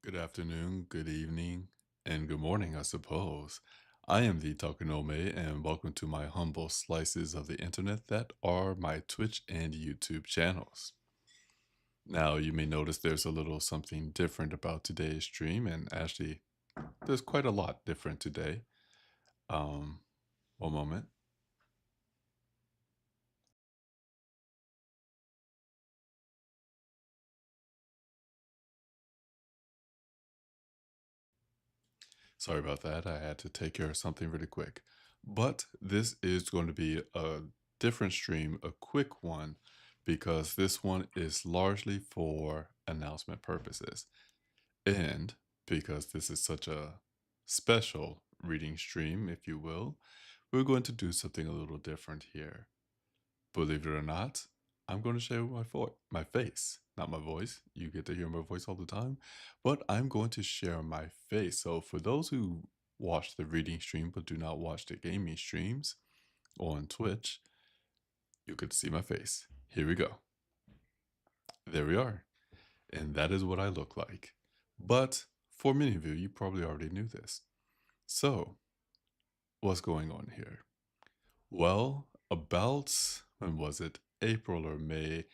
Good afternoon, good evening, and good morning, I suppose. I am the Takanome, and welcome to my humble slices of the internet that are my Twitch and YouTube channels. Now, you may notice there's a little something different about today's stream, and actually, there's quite a lot different today. Um, one moment. Sorry about that. I had to take care of something really quick. But this is going to be a different stream, a quick one, because this one is largely for announcement purposes. And because this is such a special reading stream, if you will, we're going to do something a little different here. Believe it or not, I'm going to share my face, not my voice. You get to hear my voice all the time, but I'm going to share my face. So for those who watch the reading stream but do not watch the gaming streams on Twitch, you could see my face. Here we go. There we are. And that is what I look like. But for many of you, you probably already knew this. So, what's going on here? Well, about, when was it? April or May,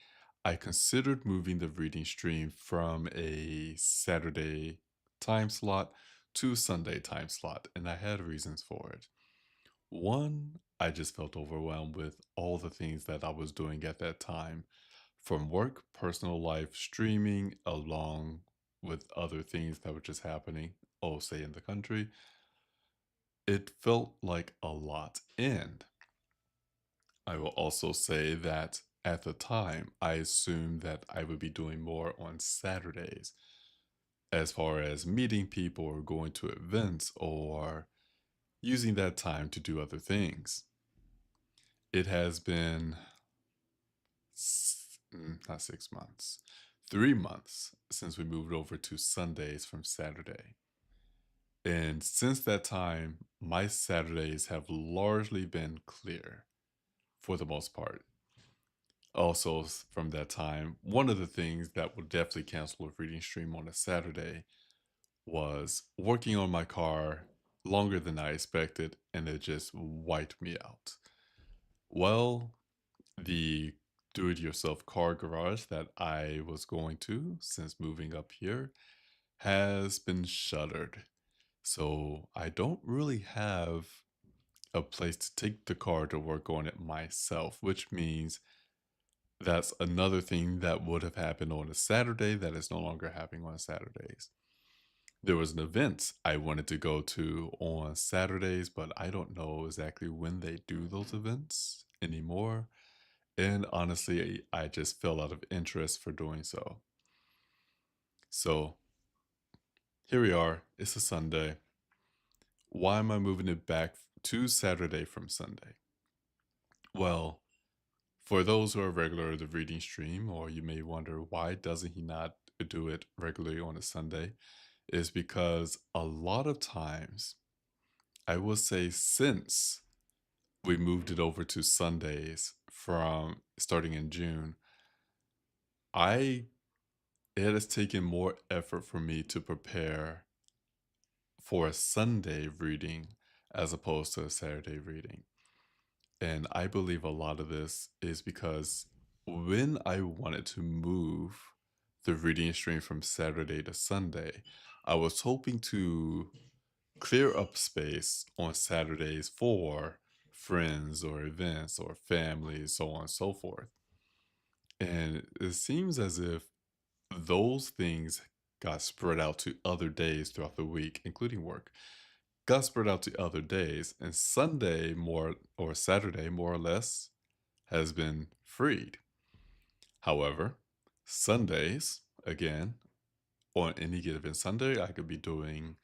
I considered moving the reading stream from a Saturday time slot to Sunday time slot, and I had reasons for it. One, I just felt overwhelmed with all the things that I was doing at that time, from work, personal life, streaming, along with other things that were just happening, oh, say in the country. It felt like a lot. And I will also say that at the time, I assumed that I would be doing more on Saturdays as far as meeting people or going to events or using that time to do other things. It has been not 6 months, 3 months since we moved over to Sundays from Saturday. And since that time, my Saturdays have largely been clear for the most part. Also, from that time, one of the things that would definitely cancel a reading stream on a Saturday was working on my car longer than I expected, and it just wiped me out. Well, the do it yourself car garage that I was going to since moving up here has been shuttered. So I don't really have a place to take the car to work on it myself, which means that's another thing that would have happened on a Saturday that is no longer happening on Saturdays. There was an event I wanted to go to on Saturdays, but I don't know exactly when they do those events anymore. And honestly, I just fell out of interest for doing so. So here we are. It's a Sunday. Why am I moving it back to Saturday from Sunday? Well, for those who are regular to the reading stream, or you may wonder why doesn't he not do it regularly on a Sunday, is because a lot of times, I will say since we moved it over to Sundays from starting in June, I it has taken more effort for me to prepare for a Sunday reading as opposed to a Saturday reading. And I believe a lot of this is because when I wanted to move the reading stream from Saturday to Sunday, I was hoping to clear up space on Saturdays for friends or events or families, so on and so forth. And it seems as if those things got spread out to other days throughout the week, including work, got spread out to other days, and Sunday more or Saturday more or less has been freed. However, Sundays, again, on any given Sunday, I could be doing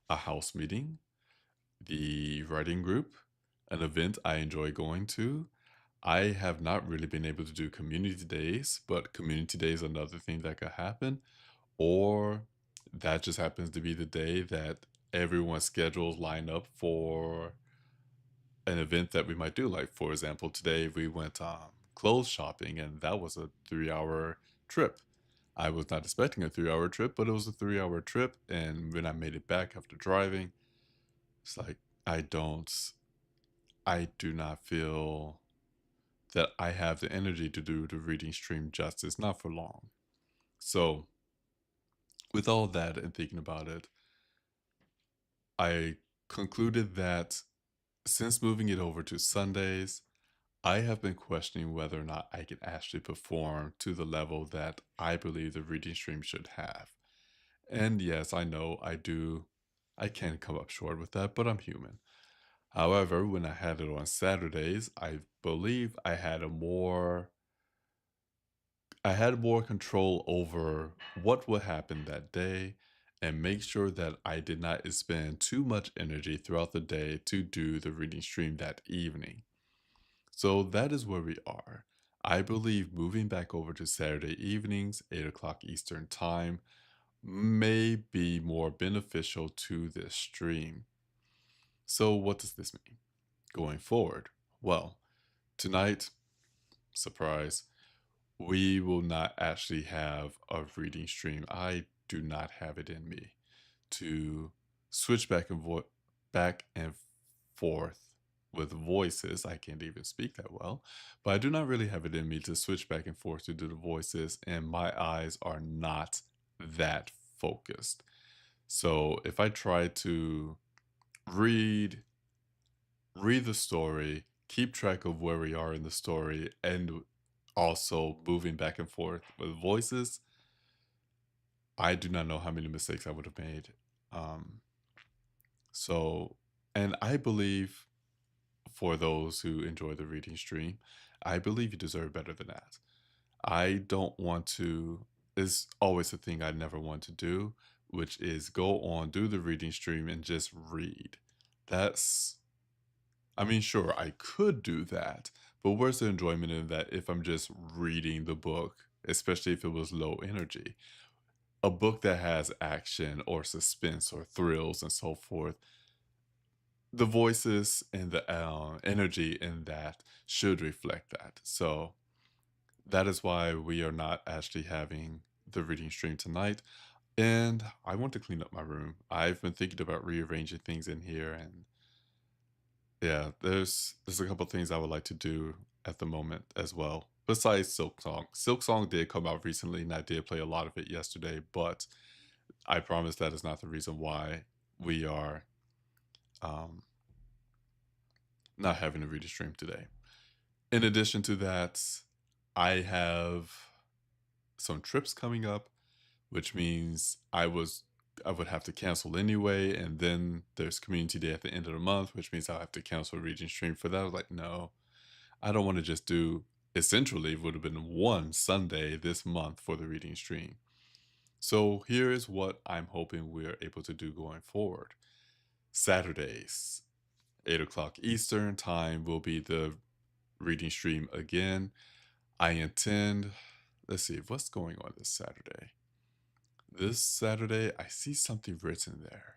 a house meeting, the writing group, an event I enjoy going to. I have not really been able to do community days, but community day is another thing that could happen. Or that just happens to be the day that everyone's schedules line up for an event that we might do. Like, for example, today we went clothes shopping, and that was a 3 hour trip. I was not expecting a 3 hour trip, but it was a 3 hour trip. And when I made it back after driving, it's like, I don't, I do not feel that I have the energy to do the reading stream justice, not for long. So, with all that and thinking about it, I concluded that since moving it over to Sundays, I have been questioning whether or not I can actually perform to the level that I believe the reading stream should have. And yes, I know I can come up short with that, but I'm human. However, when I had it on Saturdays, I believe I had more control over what would happen that day and make sure that I did not expend too much energy throughout the day to do the reading stream that evening. So that is where we are. I believe moving back over to Saturday evenings, 8 o'clock Eastern Time, may be more beneficial to this stream. So, what does this mean going forward? Well, tonight, surprise, we will not actually have a reading stream. I do not have it in me to switch back and forth with voices. I can't even speak that well, but I do not really have it in me to switch back and forth to do the voices, and my eyes are not that focused. So if I try to read read the story, keep track of where we are in the story, and also moving back and forth with voices, I do not know how many mistakes I would have made. Um, so, and I believe for those who enjoy the reading stream, I believe you deserve better than that. I don't want to, is always a thing I never want to do, which is go on, do the reading stream, and just read. That's I mean, sure, I could do that, but where's the enjoyment in that if I'm just reading the book, especially if it was low energy? A book that has action or suspense or thrills and so forth, the voices and the energy in that should reflect that. So that is why we are not actually having the reading stream tonight. And I want to clean up my room. I've been thinking about rearranging things in here, and yeah, there's a couple things I would like to do at the moment as well. Besides Silk Song. Silk Song did come out recently and I did play a lot of it yesterday, but I promise that is not the reason why we are um not having a reader stream today. In addition to that, I have some trips coming up, which means I would have to cancel anyway, and then there's community day at the end of the month, which means I'll have to cancel a region stream for that. I was like, no, I don't want to just do essentially it would have been one Sunday this month for the reading stream. So here is what I'm hoping we're able to do going forward. Saturdays, 8 o'clock Eastern time will be the reading stream again. I intend, let's see, what's going on this Saturday? This Saturday, I see something written there.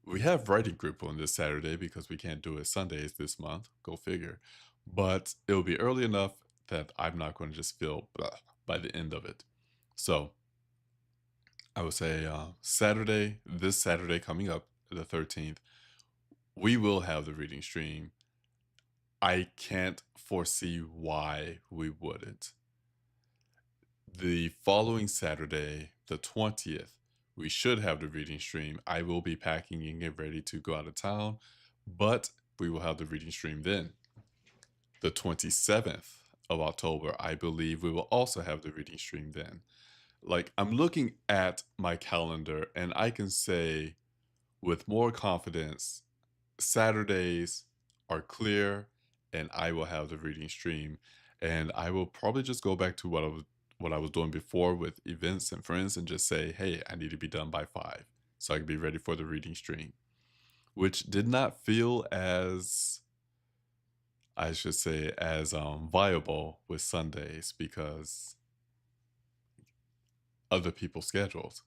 We have writing group on this Saturday because we can't do it Sundays this month. Go figure. But it'll be early enough that I'm not going to just feel blah by the end of it. So I would say Saturday, this Saturday coming up, the 13th, we will have the reading stream. I can't foresee why we wouldn't. The following Saturday, the 20th, we should have the reading stream. I will be packing and get ready to go out of town, but we will have the reading stream then. The 27th of October, I believe we will also have the reading stream then. Like, I'm looking at my calendar and I can say with more confidence, Saturdays are clear and I will have the reading stream. And I will probably just go back to what I was doing before with events and friends and just say, hey, I need to be done by 5 so I can be ready for the reading stream, which did not feel as, I should say, as viable with Sundays because other people's schedules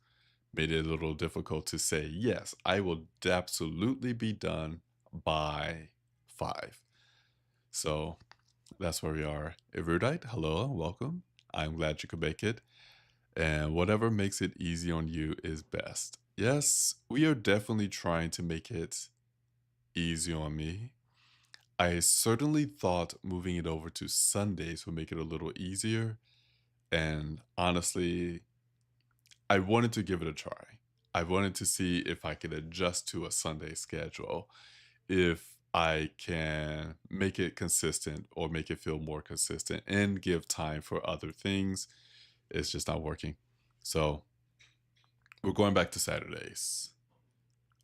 made it a little difficult to say, yes, I will absolutely be done by 5. So that's where we are. Erudite, hello, welcome. I'm glad you could make it. And whatever makes it easy on you is best. Yes, we are definitely trying to make it easy on me. I certainly thought moving it over to Sundays would make it a little easier. And honestly, I wanted to give it a try. I wanted to see if I could adjust to a Sunday schedule, if I can make it consistent or make it feel more consistent and give time for other things. It's just not working. So we're going back to Saturdays.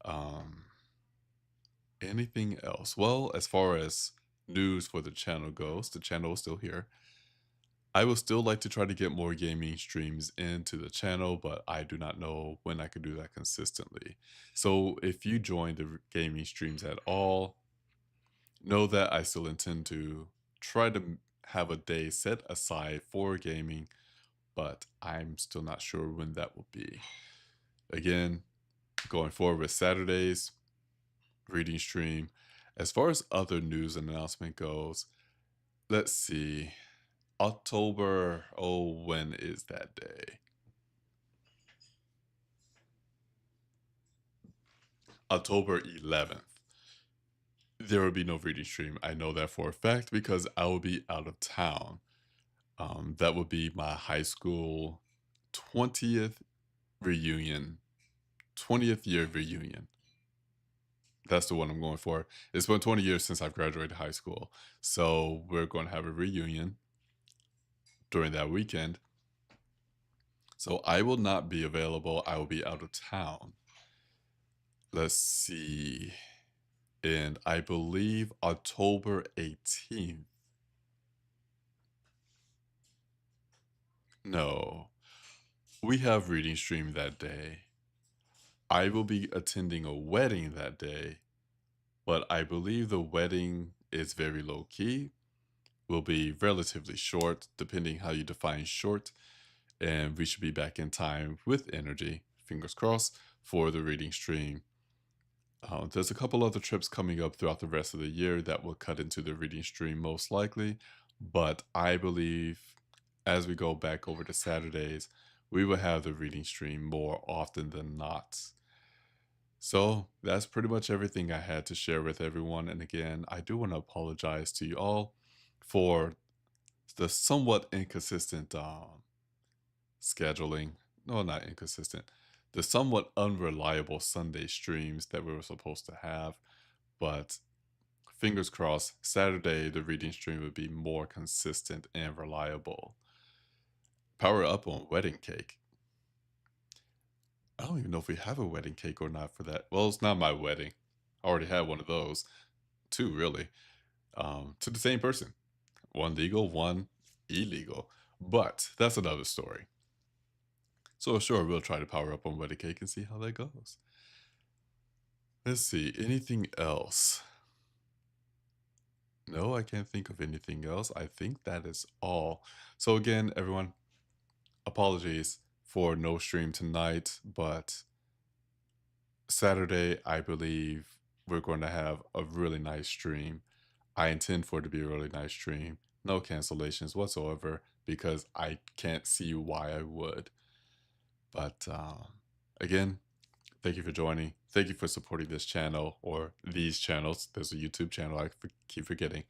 Um, Anything else? Well, as far as news for the channel goes, the channel is still here. I would still like to try to get more gaming streams into the channel, but I do not know when I could do that consistently. So if you join the gaming streams at all, know that I still intend to try to have a day set aside for gaming, but I'm still not sure when that will be. Again, going forward with Saturdays, reading stream. As far as other news and announcement goes, let's see. October, oh, when is that day? October 11th. There will be no reading stream. I know that for a fact because I will be out of town. That would be my high school 20th reunion, 20th year reunion. That's the one I'm going for. It's been 20 years since I've graduated high school. So we're going to have a reunion during that weekend. So I will not be available. I will be out of town. Let's see. And I believe October 18th. No, we have reading stream that day. I will be attending a wedding that day, but I believe the wedding is very low key, will be relatively short, depending how you define short, and we should be back in time with energy, fingers crossed, for the reading stream. There's a couple other trips coming up throughout the rest of the year that will cut into the reading stream most likely, but I believe as we go back over to Saturdays, we will have the reading stream more often than not. So that's pretty much everything I had to share with everyone. And again, I do want to apologize to you all for the somewhat inconsistent scheduling. No, not inconsistent. The somewhat unreliable Sunday streams that we were supposed to have. But fingers crossed, Saturday, the reading stream would be more consistent and reliable. Power up on wedding cake. I don't even know if we have a wedding cake or not for that. Well, it's not my wedding. I already had one of those. Two, really. To the same person. One legal, one illegal. But that's another story. So sure, we'll try to power up on wedding cake and see how that goes. Let's see, anything else? No, I can't think of anything else. I think that is all. So again, everyone, apologies for no stream tonight, but Saturday, I believe we're going to have a really nice stream. I intend for it to be a really nice stream. No cancellations whatsoever because I can't see why I would. But again, thank you for joining. Thank you for supporting this channel or these channels. There's a YouTube channel I keep forgetting.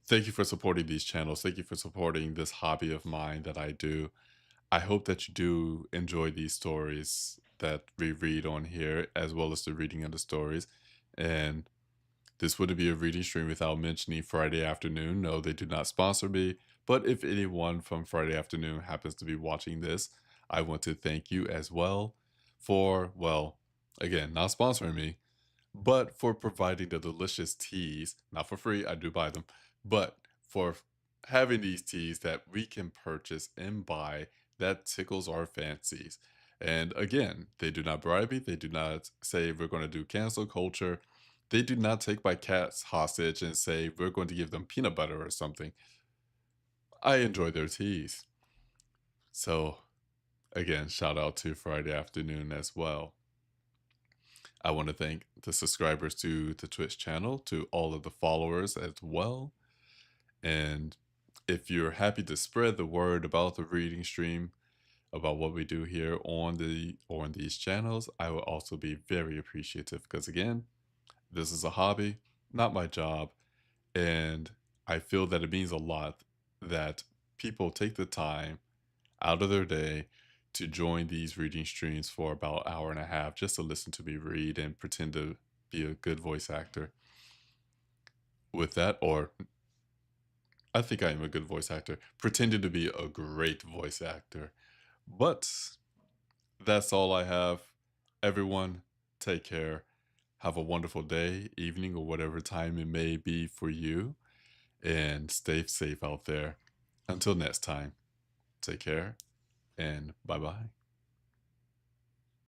Thank you for supporting these channels. Thank you for supporting this hobby of mine that I do. I hope that you do enjoy these stories that we read on here, as well as the reading of the stories. And this wouldn't be a reading stream without mentioning Friday Afternoon. No, they do not sponsor me. But if anyone from Friday Afternoon happens to be watching this, I want to thank you as well for, well, again, not sponsoring me, but for providing the delicious teas, not for free, I do buy them, but for having these teas that we can purchase and buy that tickles our fancies. And again, they do not bribe me. They do not say we're going to do cancel culture. They do not take my cats hostage and say we're going to give them peanut butter or something. I enjoy their teas. So, again, shout out to Friday Afternoon as well. I want to thank the subscribers to the Twitch channel, to all of the followers as well. And if you're happy to spread the word about the reading stream, about what we do here on these channels, I will also be very appreciative because again, this is a hobby, not my job, and I feel that it means a lot that people take the time out of their day to join these reading streams for about an hour and a half just to listen to me read and pretend to be a good voice actor. With that, or I think I am a good voice actor, pretending to be a great voice actor. But that's all I have. Everyone, take care. Have a wonderful day, evening, or whatever time it may be for you. And stay safe out there. Until next time, take care and bye bye.